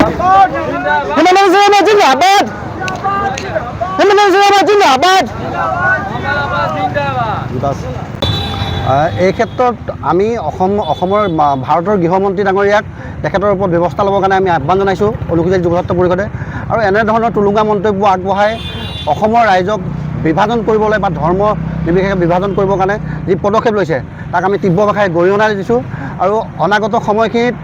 এই ক্ষেত্ৰত আমি অসমৰ ভাৰতৰ গৃহমন্ত্ৰী ডাঙৰীয়াক তেখেতৰ ওপৰত ব্যৱস্থা ল'বৰ কাৰণে আমি আহ্বান জনাইছোঁ অনুসূচিত যুৱ ছাত্ৰ পৰিষদে। আৰু এনেধৰণৰ টুলুঙা মন্তব্য আগবঢ়াই অসমৰ ৰাইজক বিভাজন কৰিবলৈ বা ধৰ্ম নিৰ্বিশেষে বিভাজন কৰিবৰ কাৰণে যি পদক্ষেপ লৈছে তাক আমি তীব্ৰ ভাষাৰে গৰিহণা দিছোঁ। আৰু অনাগত সময়খিনিত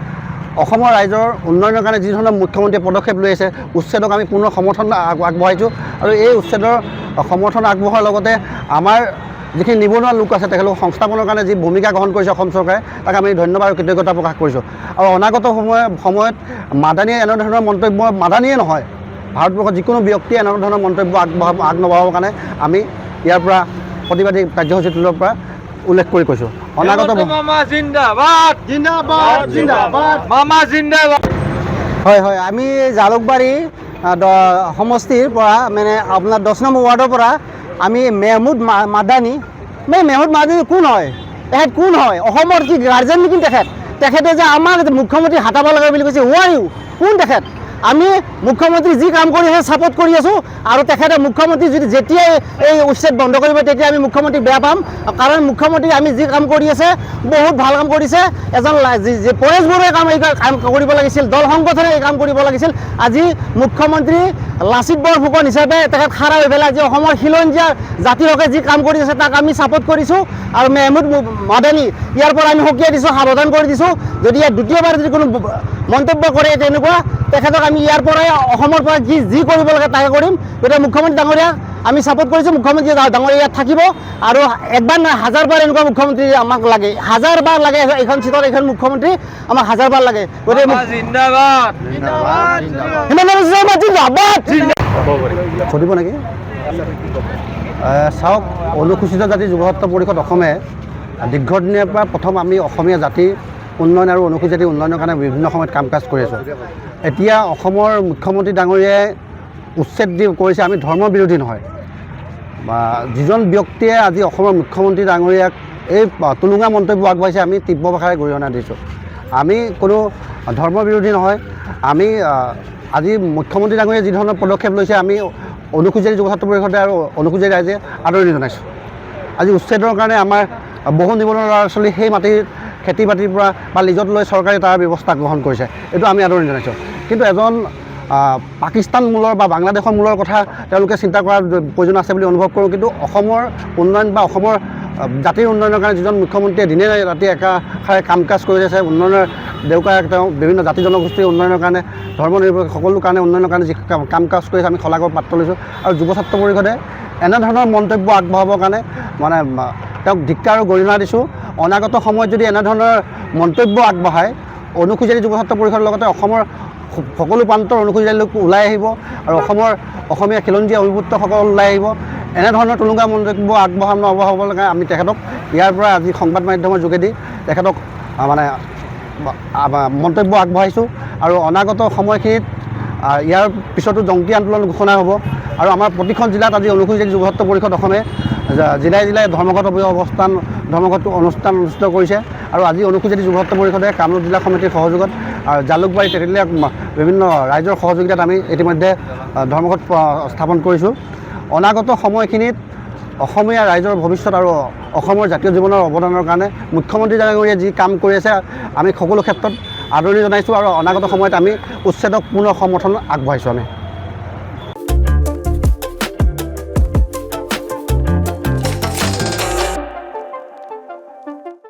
অসমৰ ৰাইজৰ উন্নয়নৰ কাৰণে যি ধৰণৰ মুখ্যমন্ত্ৰীয়ে পদক্ষেপ লৈ আছে উচ্ছেদক আমি পুনৰ সমৰ্থন আগবঢ়াইছোঁ। আৰু এই উচ্ছেদৰ সমৰ্থন আগবঢ়োৱাৰ লগতে আমাৰ যিখিনি নিবনুৱা লোক আছে তেখেতলোক সংস্থাপনৰ কাৰণে যি ভূমিকা গ্ৰহণ কৰিছে অসম চৰকাৰে তাক আমি ধন্যবাদ আৰু কৃতজ্ঞতা প্ৰকাশ কৰিছোঁ। আৰু অনাগত সময়ত মাদানীয়ে এনেধৰণৰ মন্তব্য মাদানীয়ে নহয় ভাৰতবৰ্ষৰ যিকোনো ব্যক্তিয়ে এনেধৰণৰ মন্তব্য আগনবঢ়াবৰ কাৰণে আমি ইয়াৰ পৰা প্ৰতিবাদী কাৰ্যসূচীটোৰ পৰা উল্লেখ কৰি কৈছোঁ। অনাগত হয় হয় আমি জালুকবাৰী সমষ্টিৰ পৰা মানে আপোনাৰ 10 নম্বৰ ৱাৰ্ডৰ পৰা আমি মেহমুদ মাদানী মেহমুদ মাদানী কোন হয়? তেখেত কোন হয়? অসমৰ কি গাৰ্জেন নেকি তেখেতে যে আমাক মুখ্যমন্ত্ৰী হাতাব লাগে বুলি কৈছে। হুৱাই ইউ? কোন তেখেত? আমি মুখ্যমন্ত্ৰী যি কাম কৰি আছে ছাপোৰ্ট কৰি আছোঁ। আৰু তেখেতে মুখ্যমন্ত্ৰী যদি যেতিয়াই এই উচ্ছেদ বন্ধ কৰিব তেতিয়া আমি মুখ্যমন্ত্ৰীক বেয়া পাম। কাৰণ মুখ্যমন্ত্ৰী আমি যি কাম কৰি আছে বহুত ভাল কাম কৰিছে। এজন পৰেশ বৰুৱাই কাম কৰিব লাগিছিল, দল সংগঠনে এই কাম কৰিব লাগিছিল। আজি মুখ্যমন্ত্ৰী লাচিত বৰফুকন হিচাপে তেখেত খাৰা হৈ পেলাই আজি অসমৰ খিলঞ্জীয়া জাতিৰ হকে যি কাম কৰি আছে তাক আমি ছাপোৰ্ট কৰিছোঁ। আৰু মেহমুদ মাদানী ইয়াৰ পৰা আমি সকীয়াই দিছোঁ, সাৱধান কৰি দিছোঁ। যদি ইয়াত দ্বিতীয়বাৰ যদি কোনো মন্তব্য কৰে তেনেকুৱা তেখেতক আমি ইয়াৰ পৰাই অসমৰ পৰা যি কৰিব লাগে তাকে কৰিম। গতিকে মুখ্যমন্ত্ৰী ডাঙৰীয়াক আমি ছাপোৰ্ট কৰিছোঁ। মুখ্যমন্ত্ৰী ডাঙৰীয়া ইয়াত থাকিব আৰু একবাৰ নহয় 1000বাৰ এনেকুৱা মুখ্যমন্ত্ৰী আমাক লাগে, 1000বাৰ লাগে। এইখন চিটত এইখন মুখ্যমন্ত্ৰী আমাক 1000বাৰ লাগে। গতিকে সুধিব নেকি? চাওক, অনুসূচিত জাতি যুৱ ছাত্ৰ পৰিষদ অসমে দীৰ্ঘদিনৰ পৰা প্ৰথম আমি অসমীয়া জাতি উন্নয়ন আৰু অনুসূচিত জাতি উন্নয়নৰ কাৰণে বিভিন্ন সময়ত কাম কাজ কৰি আছোঁ। এতিয়া অসমৰ মুখ্যমন্ত্ৰী ডাঙৰীয়াই উচ্ছেদ কৰিছে। আমি ধৰ্ম বিৰোধী নহয় বা যিজন ব্যক্তিয়ে আজি অসমৰ মুখ্যমন্ত্ৰী ডাঙৰীয়াক এই টুলুঙা মন্তব্য আগবঢ়াইছে আমি তীব্ৰ ভাষাৰে গৰিহণা দিছোঁ। আমি কোনো ধৰ্ম বিৰোধী নহয়। আমি আজি মুখ্যমন্ত্ৰী ডাঙৰীয়াই যি ধৰণৰ পদক্ষেপ লৈছে আমি অনুসূচিত যুৱ ছাত্ৰ পৰিষদে আৰু অনুসূচিত ৰাইজে আদৰণি জনাইছোঁ। আজি উচ্ছেদৰ কাৰণে আমাৰ বহু নিবনুৱা ল'ৰা ছোৱালী সেই মাটিৰ খেতি বাতিৰ পৰা বা লিজত লৈ চৰকাৰে তাৰ ব্যৱস্থা গ্ৰহণ কৰিছে, এইটো আমি আদৰণি জনাইছোঁ। কিন্তু এজন পাকিস্তান মূলৰ বা বাংলাদেশৰ মূলৰ কথা তেওঁলোকে চিন্তা কৰাৰ প্ৰয়োজন আছে বুলি অনুভৱ কৰোঁ। কিন্তু অসমৰ উন্নয়ন বা অসমৰ জাতিৰ উন্নয়নৰ কাৰণে যিজন মুখ্যমন্ত্ৰীয়ে দিনে ৰাতি একাষাৰে কাম কাজ কৰি আছে, উন্নয়নৰ দেউকাই তেওঁ বিভিন্ন জাতি জনগোষ্ঠীৰ উন্নয়নৰ কাৰণে ধৰ্ম নিৰপেক্ষ সকলো কাৰণে উন্নয়নৰ কাৰণে যি কাম কাজ কৰি আছে আমি শলাগৰ পাত্ৰ লৈছোঁ। আৰু যুৱ ছাত্ৰ পৰিষদে এনেধৰণৰ মন্তব্য আগবঢ়াবৰ কাৰণে মানে তেওঁক ধিক্কাৰ আৰু গৰিহণা দিছোঁ। অনাগত সময়ত যদি এনেধৰণৰ মন্তব্য আগবঢ়ায় অনুসূচিত যুৱ ছাত্ৰ পৰিষদৰ লগতে অসমৰ সকলো প্ৰান্তৰ অনুসূচিত লোক ওলাই আহিব আৰু অসমীয়া খিলঞ্জীয়া অভিভুক্তসকল ওলাই আহিব। এনেধৰণৰ টুলুঙা মন্তব্য আগবঢ়াব লাগে আমি তেখেতক ইয়াৰ পৰা আজি সংবাদ মাধ্যমৰ যোগেদি তেখেতক মানে মন্তব্য আগবঢ়াইছোঁ। আৰু অনাগত সময়খিনিত ইয়াৰ পিছতো জংকী আন্দোলন ঘোষণা হ'ব। আৰু আমাৰ প্ৰতিখন জিলাত আজি অনুসূচিত যুৱ ছাত্ৰ পৰিষদ অসমে জিলাই জিলাই ধৰ্মঘট অনুষ্ঠান অনুষ্ঠিত কৰিছে। আৰু আজি অনুসূচিত যুৱ ছাত্ৰ পৰিষদে কামৰূপ জিলা সমিতিৰ সহযোগত আৰু জালুকবাৰী তেতেলীয়া বিভিন্ন ৰাইজৰ সহযোগিতাত আমি ইতিমধ্যে ধৰ্মঘট স্থাপন কৰিছোঁ। অনাগত সময়খিনিত অসমীয়া ৰাইজৰ ভৱিষ্যত আৰু অসমৰ জাতীয় জীৱনৰ অৱদানৰ কাৰণে মুখ্যমন্ত্ৰী ডাঙৰীয়াই যি কাম কৰি আছে আমি সকলো ক্ষেত্ৰত আদৰণি জনাইছোঁ। আৰু অনাগত সময়ত আমি উচ্ছেদক পুনৰ সমৰ্থন আগবঢ়াইছোঁ আমি।